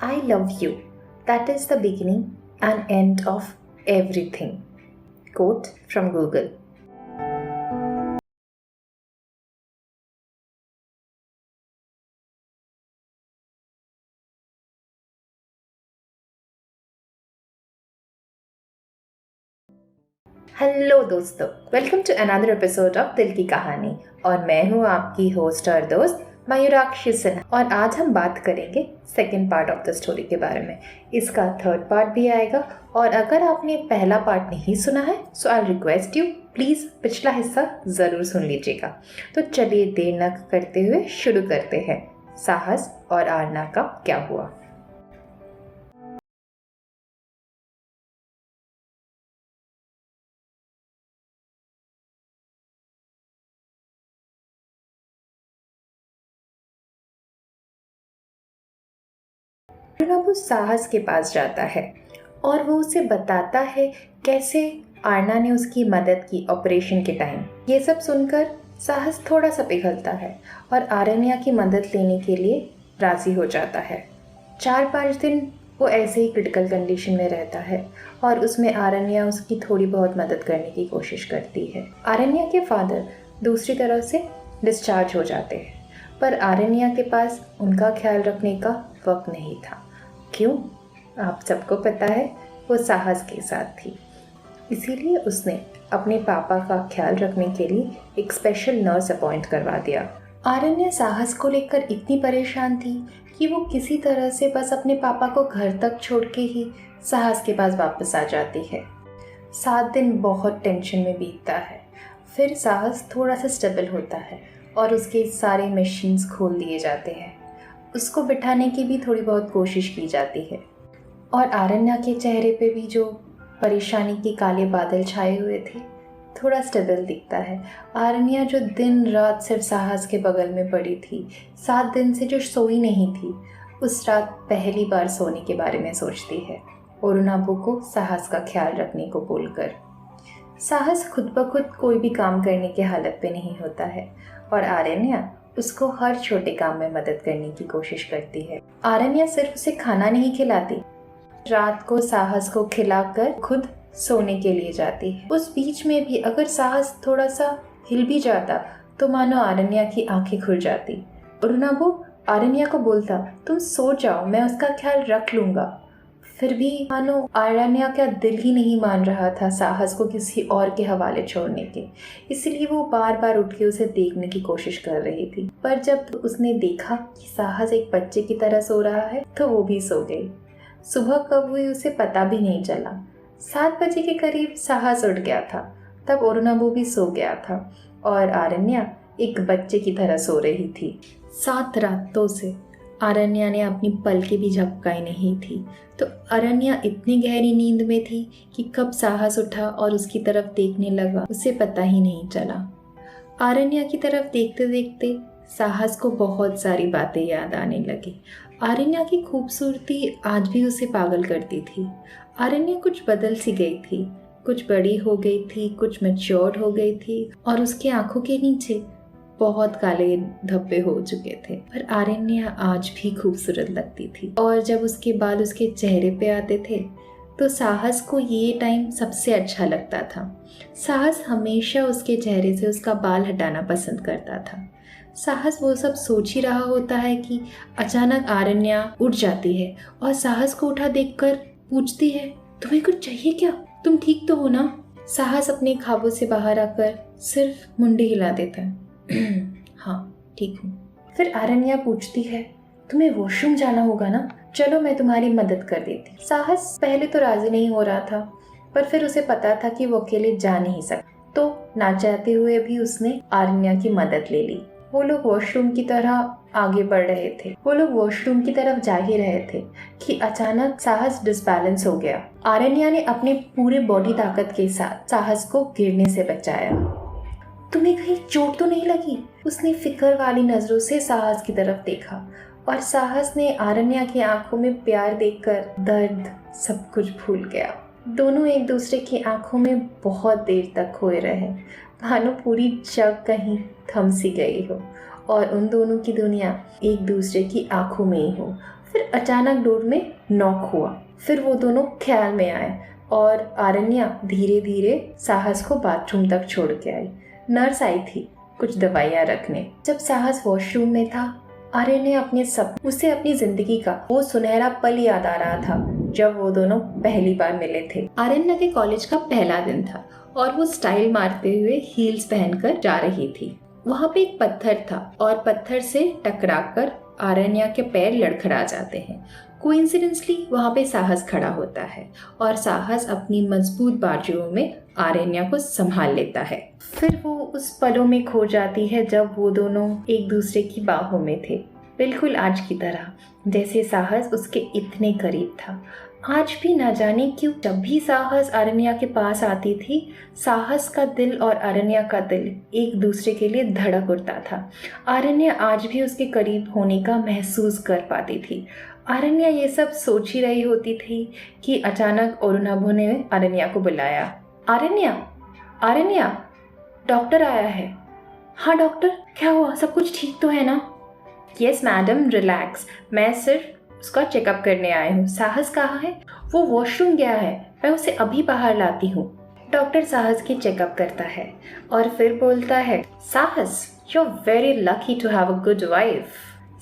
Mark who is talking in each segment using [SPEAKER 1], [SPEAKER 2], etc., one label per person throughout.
[SPEAKER 1] I love you. That is the beginning and end of everything. Quote from Google. Hello दोस्तों, welcome to another episode of Dil Ki कहानी। और मैं हूँ आपकी host और दोस्त मयूराक्षी सिन्हा। और आज हम बात करेंगे second part of the story के बारे में। इसका थर्ड पार्ट भी आएगा, और अगर आपने पहला पार्ट नहीं सुना है सो आई रिक्वेस्ट यू प्लीज़ पिछला हिस्सा ज़रूर सुन लीजिएगा। तो चलिए देर न करते हुए शुरू करते हैं। साहस और आरना का क्या हुआ। वो साहस के पास जाता है और वो उसे बताता है कैसे आरना ने उसकी मदद की ऑपरेशन के टाइम। ये सब सुनकर साहस थोड़ा सा पिघलता है और आरण्या की मदद लेने के लिए राजी हो जाता है। 4-5 दिन वो ऐसे ही क्रिटिकल कंडीशन में रहता है और उसमें आरण्या उसकी थोड़ी बहुत मदद करने की कोशिश करती है। आरण्या के फादर दूसरी तरफ से डिस्चार्ज हो जाते हैं, पर आरण्या के पास उनका ख्याल रखने का वक्त नहीं था। क्यों? आप सबको पता है, वो साहस के साथ थी। इसीलिए उसने अपने पापा का ख्याल रखने के लिए एक स्पेशल नर्स अपॉइंट करवा दिया। आरण्या साहस को लेकर इतनी परेशान थी कि वो किसी तरह से बस अपने पापा को घर तक छोड़ के ही साहस के पास वापस आ जाती है। 7 दिन बहुत टेंशन में बीतता है। फिर साहस थोड़ा सा स्टेबल होता है और उसके सारे मशीन्स खोल दिए जाते हैं। उसको बिठाने की भी थोड़ी बहुत कोशिश की जाती है, और आरण्या के चेहरे पे भी जो परेशानी के काले बादल छाए हुए थे थोड़ा स्टेबल दिखता है। आरण्या जो दिन रात सिर्फ साहस के बगल में पड़ी थी, 7 दिन से जो सोई नहीं थी, उस रात पहली बार सोने के बारे में सोचती है और उनाबू को साहस का ख्याल रखने को बोलकर। साहस खुद ब खुद कोई भी काम करने की हालत पे नहीं होता है और आरण्या उसको हर छोटे काम में मदद करने की कोशिश करती है। आरण्या सिर्फ उसे खाना नहीं खिलाती, रात को साहस को खिलाकर खुद सोने के लिए जाती है। उस बीच में भी अगर साहस थोड़ा सा हिल भी जाता तो मानो आरण्या की आंखें खुल जाती और ना वो आरण्या को बोलता, तुम सो जाओ, मैं उसका ख्याल रख लूँगा। फिर भी मानो आरण्या का दिल ही नहीं मान रहा था साहस को किसी और के हवाले छोड़ने के। इसलिए वो बार बार उठ के उसे देखने की कोशिश कर रही थी, पर जब उसने देखा कि साहस एक बच्चे की तरह सो रहा है तो वो भी सो गई। सुबह कब हुई उसे पता भी नहीं चला। 7 बजे के करीब साहस उठ गया था, तब ओरुनबू भी सो गया था और आरण्या एक बच्चे की तरह सो रही थी। 7 रातों से आरण्या ने अपनी पलकें भी झपकाई नहीं थी, तो आरण्या इतनी गहरी नींद में थी कि कब साहस उठा और उसकी तरफ देखने लगा उसे पता ही नहीं चला। आरण्या की तरफ देखते देखते साहस को बहुत सारी बातें याद आने लगी। आरण्या की खूबसूरती आज भी उसे पागल करती थी। आरण्या कुछ बदल सी गई थी, कुछ बड़ी हो गई थी, कुछ मैच्योर्ड हो गई थी और उसकी आंखों के नीचे बहुत काले धब्बे हो चुके थे, पर आरण्या आज भी खूबसूरत लगती थी। और जब उसके बाल उसके चेहरे पे आते थे तो साहस को ये टाइम सबसे अच्छा लगता था। साहस हमेशा उसके चेहरे से उसका बाल हटाना पसंद करता था। साहस वो सब सोच ही रहा होता है कि अचानक आरण्या उठ जाती है और साहस को उठा देखकर पूछती है, तुम्हें कुछ चाहिए क्या? तुम ठीक तो हो ना? साहस अपने ख्वाबों से बाहर आकर सिर्फ मुंडी हिला देता है। हाँ, ठीक हूँ। फिर आरण्या पूछती है, तुम्हें वॉशरूम जाना होगा ना? चलो मैं तुम्हारी मदद कर देती। साहस पहले तो राजी नहीं हो रहा था, पर फिर उसे पता था कि वो अकेले जा नहीं सकता, तो ना चाहते हुए भी उसने आरण्या की मदद ले ली। वो लोग वॉशरूम की तरह आगे बढ़ रहे थे। वो लोग वॉशरूम की तरफ जा ही रहे थे कि अचानक साहस डिसबैलेंस हो गया। आरण्या ने अपने पूरे बॉडी ताकत के साथ साहस को गिरने से बचाया। तुम्हें कहीं चोट तो नहीं लगी? उसने फिक्र वाली नजरों से साहस की तरफ देखा और साहस ने आरण्या की आंखों में प्यार देखकर दर्द सब कुछ भूल गया। दोनों एक दूसरे की आंखों में बहुत देर तक खोए रहे, मानो पूरी जग कहीं थम सी गई हो और उन दोनों की दुनिया एक दूसरे की आंखों में ही हो। फिर अचानक डोर में नॉक हुआ। फिर वो दोनों ख्याल में आए और आरण्या धीरे धीरे साहस को बाथरूम तक छोड़ के आई। नर्स आई थी कुछ दवाइयाँ रखने। जब साहस वॉशरूम में था, आरण्या उसे अपनी जिंदगी का वो सुनहरा पल याद आ रहा था जब वो दोनों पहली बार मिले थे। आरण्या के कॉलेज का पहला दिन था और वो स्टाइल मारते हुए हील्स पहनकर जा रही थी। वहाँ पे एक पत्थर था और पत्थर से टकराकर आरण्या के पैर लड़खड़ा जाते हैं। कोइंसिडेंसली वहाँ पे साहस खड़ा होता है और साहस अपनी मजबूत बाजुओं में आरण्या को संभाल लेता है। फिर वो उस पलों में खो जाती है जब वो दोनों एक दूसरे की बाहों में थे, बिल्कुल आज की तरह जैसे साहस उसके इतने करीब था। आज भी ना जाने क्यों जब भी साहस आरण्या के पास आती थी, साहस का दिल और आरण्या का दिल एक दूसरे के लिए धड़क उठता था। आरण्या आज भी उसके करीब होने का महसूस कर पाती थी। आरण्या ये सब सोच ही रही होती थी कि अचानक अरुणाभु ने आरण्या को बुलाया। आरण्या, आरण्या, डॉक्टर आया है। हाँ डॉक्टर, क्या हुआ? सब कुछ ठीक तो है ना? यस मैडम, रिलैक्स, मैं सिर्फ उसका चेकअप करने आई हूँ। साहस कहाँ है? वो वॉशरूम गया है, मैं उसे अभी बाहर लाती हूँ। डॉक्टर साहस की चेकअप करता है और फिर बोलता है, Sahas, you are very lucky to have a good wife.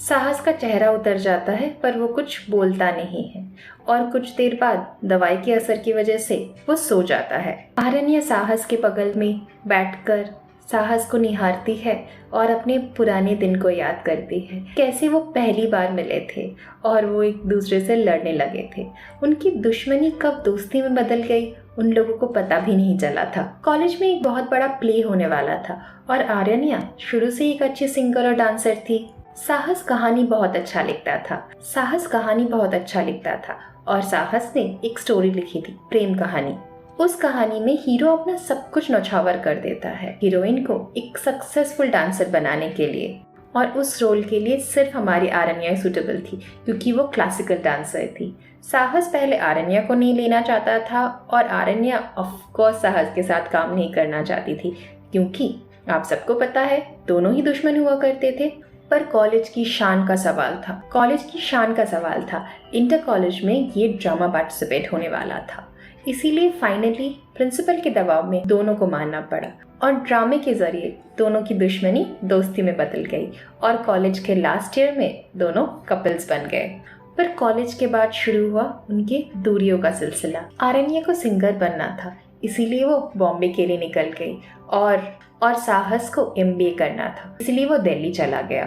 [SPEAKER 1] Sahas का चेहरा उतर जाता है पर वो कुछ बोलता नहीं है और कुछ देर बाद दवाई के असर की वजह से वो सो जाता है। आरण्या साहस के बगल में बैठकर साहस को निहारती है और अपने पुराने दिन को याद करती है, कैसे वो पहली बार मिले थे और वो एक दूसरे से लड़ने लगे थे। उनकी दुश्मनी कब दोस्ती में बदल गई उन लोगों को पता भी नहीं चला था। कॉलेज में एक बहुत बड़ा प्ले होने वाला था और आरण्या शुरू से एक अच्छी सिंगर और डांसर थी। साहस कहानी बहुत अच्छा लिखता था और साहस ने एक स्टोरी लिखी थी, प्रेम कहानी। उस कहानी में हीरो अपना सब कुछ न्यौछावर कर देता है हीरोइन को एक सक्सेसफुल डांसर बनाने के लिए, और उस रोल के लिए सिर्फ हमारी आरण्या सूटेबल थी क्योंकि वो क्लासिकल डांसर थी। साहस पहले आरण्या को नहीं लेना चाहता था और आरण्या ऑफ कोर्स साहस के साथ काम नहीं करना चाहती थी क्योंकि आप सबको पता है दोनों ही दुश्मन हुआ करते थे। पर कॉलेज की शान का सवाल था। इंटर कॉलेज में ये ड्रामा पार्टिसिपेट होने वाला था, इसीलिए फाइनली प्रिंसिपल के दबाव में दोनों को मानना पड़ा और ड्रामे के जरिए दोनों की दुश्मनी दोस्ती में बदल गई और कॉलेज के लास्ट ईयर में दोनों कपल्स बन गए। पर कॉलेज के बाद शुरू हुआ उनके दूरियों का सिलसिला। आरण्या को सिंगर बनना था, इसीलिए वो बॉम्बे के लिए निकल गई और साहस को MBA करना था, इसलिए वो दिल्ली चला गया।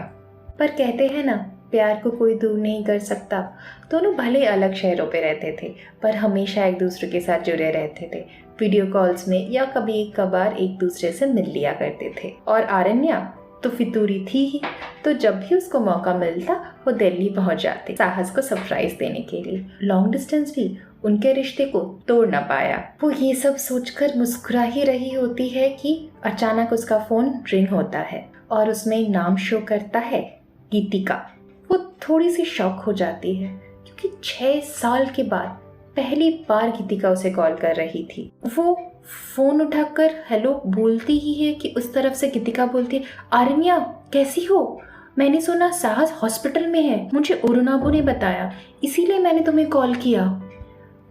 [SPEAKER 1] पर कहते हैं ना, प्यार को कोई दूर नहीं कर सकता। दोनों भले अलग शहरों पे रहते थे पर हमेशा एक दूसरे के साथ जुड़े रहते थे। वीडियो कॉल्स में या कभी कभार एक दूसरे से मिल लिया करते थे। और आरण्या तो फितूरी थी ही, तो जब भी उसको मौका मिलता वो दिल्ली पहुंच जाते साहस को सरप्राइज देने के लिए। लॉन्ग डिस्टेंस भी उनके रिश्ते को तोड़ ना पाया। वो ये सब सोचकर मुस्कुरा ही रही होती है कि अचानक उसका फोन रिंग होता है और उसमें नाम शो करता है, गीतिका। वो थोड़ी सी शॉक हो जाती है क्योंकि 6 साल के बाद पहली बार गीतिका उसे कॉल कर रही थी। वो फोन उठाकर हेलो बोलती ही है कि उस तरफ से गीतिका बोलती है, आरण्या कैसी हो? मैंने सुना साहस हॉस्पिटल में है, मुझे अरुणाभु ने बताया, इसीलिए मैंने तुम्हें कॉल किया।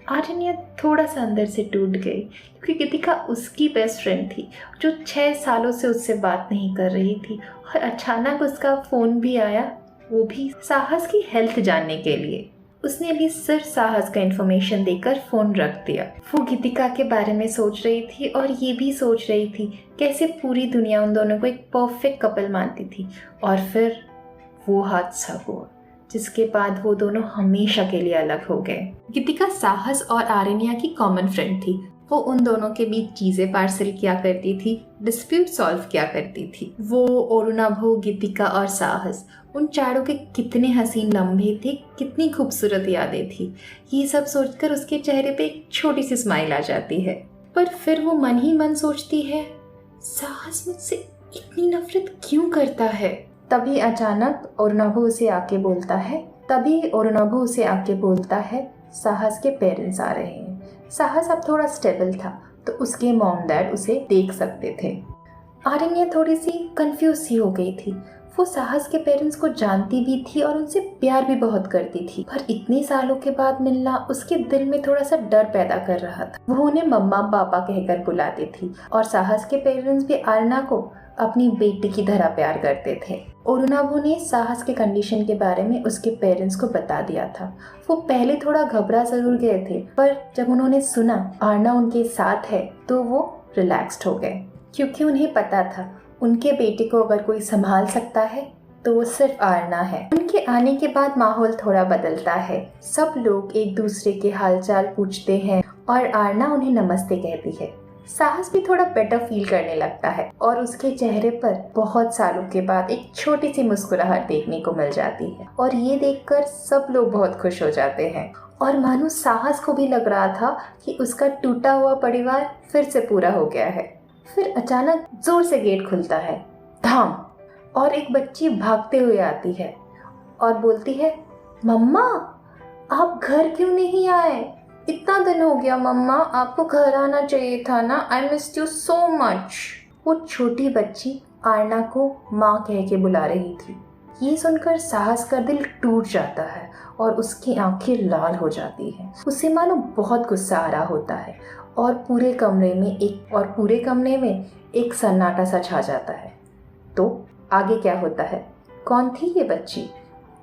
[SPEAKER 1] आरण्या थोड़ा सा अंदर से टूट गई क्योंकि गीतिका उसकी बेस्ट फ्रेंड थी जो 6 सालों से उससे बात नहीं कर रही थी और अचानक उसका फ़ोन भी आया, वो भी साहस की हेल्थ जानने के लिए। उसने भी सिर्फ साहस का इन्फॉर्मेशन देकर फ़ोन रख दिया। वो गीतिका के बारे में सोच रही थी और ये भी सोच रही थी कैसे पूरी दुनिया उन दोनों को एक परफेक्ट कपल मानती थी। और फिर वो हादसा हुआ जिसके बाद वो दोनों हमेशा के लिए अलग हो गए। गीतिका साहस और आरण्या की कॉमन फ्रेंड थी। वो उन दोनों के बीच चीज़ें पार्सल किया करती थी, डिस्प्यूट सॉल्व किया करती थी। वो, अरुणाभु, गीतिका और साहस, उन चारों के कितने हसीन लम्हे थे, कितनी खूबसूरत यादें थी। ये सब सोचकर उसके चेहरे पे एक छोटी सी स्माइल आ जाती है। पर फिर वो मन ही मन सोचती है, साहस मुझसे इतनी नफरत क्यों करता है? तभी अचानक अरुणाभु उसे आके बोलता है, साहस के पेरेंट्स आ रहे हैं। साहस अब थोड़ा स्टेबल था तो उसके मॉम डैड उसे देख सकते थे। आरण्या थोड़ी सी कंफ्यूज सी हो गई थी। वो साहस के पेरेंट्स को जानती भी थी और उनसे प्यार भी बहुत करती थी, पर इतने सालों के बाद मिलना उसके दिल में थोड़ा सा डर पैदा कर रहा था। वो उन्हें मम्मा पापा कहकर बुलाती थी और साहस के पेरेंट्स भी आरना को अपनी बेटी की तरह प्यार करते थे। अरुणाभु ने साहस के कंडीशन के बारे में उसके पेरेंट्स को बता दिया था। वो पहले थोड़ा घबरा जरूर गए थे, पर जब उन्होंने सुना आरना उनके साथ है तो वो रिलैक्स्ड हो गए, क्योंकि उन्हें पता था उनके बेटे को अगर कोई संभाल सकता है तो वो सिर्फ आरना है। उनके आने के बाद माहौल थोड़ा बदलता है। सब लोग एक दूसरे के हालचाल पूछते हैं और आरना उन्हें नमस्ते कहती है। साहस भी थोड़ा बेटर फील करने लगता है और उसके चेहरे पर बहुत सालों के बाद एक छोटी सी मुस्कुराहट देखने को मिल जाती है और ये देखकर सब लोग बहुत खुश हो जाते हैं। और मानो साहस को भी लग रहा था कि उसका टूटा हुआ परिवार फिर से पूरा हो गया है। फिर अचानक जोर से गेट खुलता है, धाम, और एक बच्ची भागते हुए आती है और बोलती है, मम्मा आप घर क्यों नहीं आए? इतना दिन हो गया मम्मा, आपको घर आना चाहिए था ना, I missed you so much. वो छोटी बच्ची आरना को माँ कह के बुला रही थी। ये सुनकर साहस का दिल टूट जाता है और उसकी आंखें लाल हो जाती हैं। उसे मानो बहुत गुस्सा आ रहा होता है और पूरे कमरे में एक सन्नाटा सा छा जाता है। तो आगे क्या होता है? कौन थी ये बच्ची?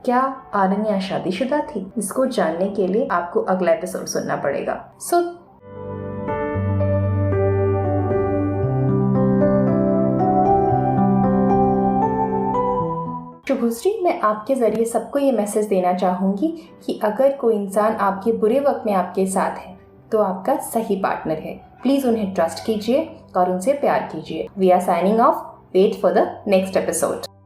[SPEAKER 1] क्या आरण्या शादीशुदा थी? इसको जानने के लिए आपको अगला एपिसोड सुनना पड़ेगा। शुभश्री, मैं आपके जरिए सबको ये मैसेज देना चाहूंगी कि अगर कोई इंसान आपके बुरे वक्त में आपके साथ है तो आपका सही पार्टनर है। प्लीज उन्हें ट्रस्ट कीजिए और उनसे प्यार कीजिए। We are signing off. Wait for the next episode.